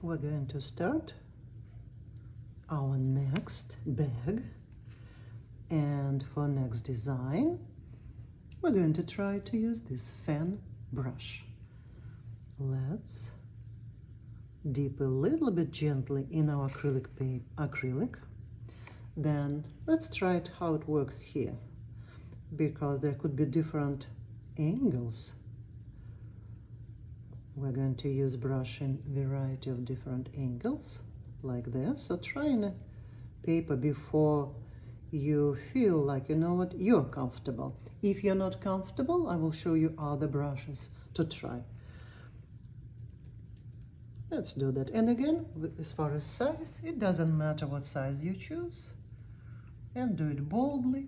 we're going to start our next bag, and for next design we're going to try to use this fan brush. Let's dip a little bit gently in our acrylic. Then let's try it how it works here, because there could be different angles. We're going to use brush in variety of different angles like this. So try in a paper before you feel like, you know what, you're comfortable. If you're not comfortable, I will show you other brushes to try. Let's do that. And again, as far as size, it doesn't matter what size you choose. And do it boldly.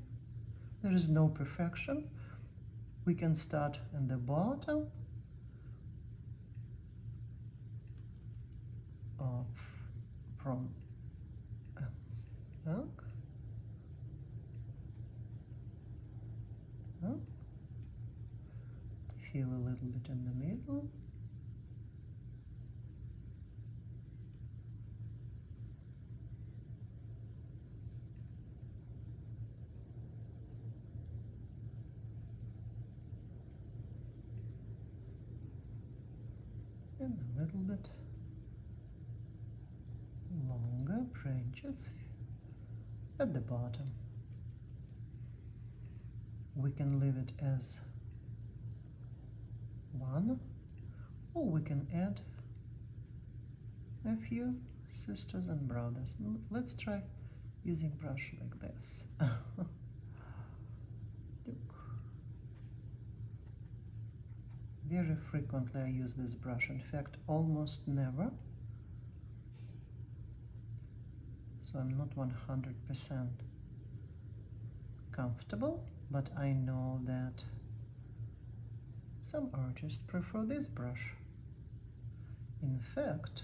There is no perfection. We can start in the bottom from up, feel a little bit in the middle, and a little bit longer branches at the bottom. We can leave it as one, or we can add a few sisters and brothers. Let's try using brush like this. Very frequently I use this brush, in fact almost never, so I'm not 100% comfortable, but I know that some artists prefer this brush. In fact,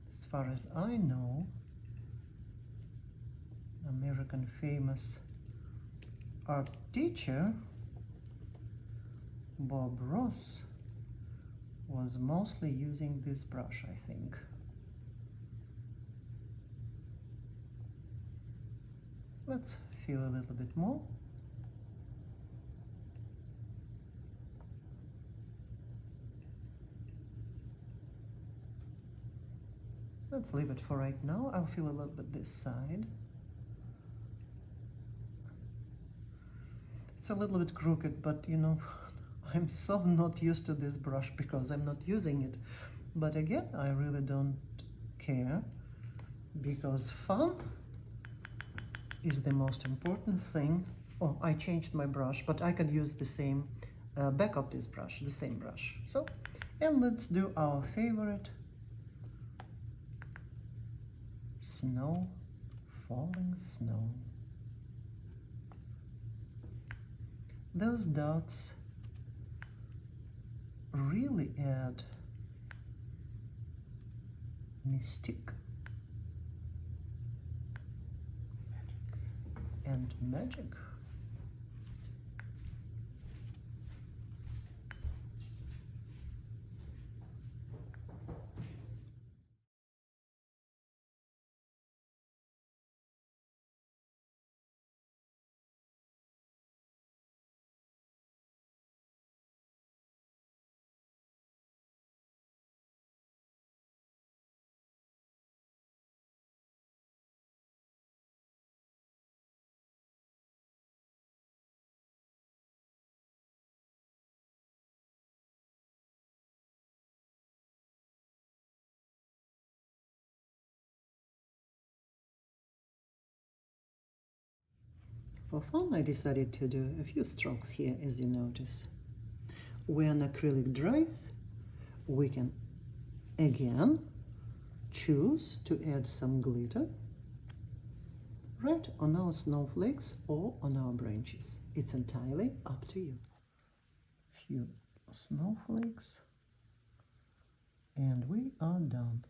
as far as I know, American famous art teacher Bob Ross was mostly using this brush, I think. Let's feel a little bit more. Let's leave it for right now. I'll feel a little bit this side. It's a little bit crooked, but you know, I'm so not used to this brush because I'm not using it. But again, I really don't care, because fun is the most important thing. Oh, I changed my brush, but I could use the same back of this brush, the same brush. So, and let's do our favorite snow, falling snow. Those dots really add mystique and magic. For fun, I decided to do a few strokes here, as you notice. When acrylic dries, we can again choose to add some glitter right on our snowflakes or on our branches. It's entirely up to you. Few snowflakes, and we are done.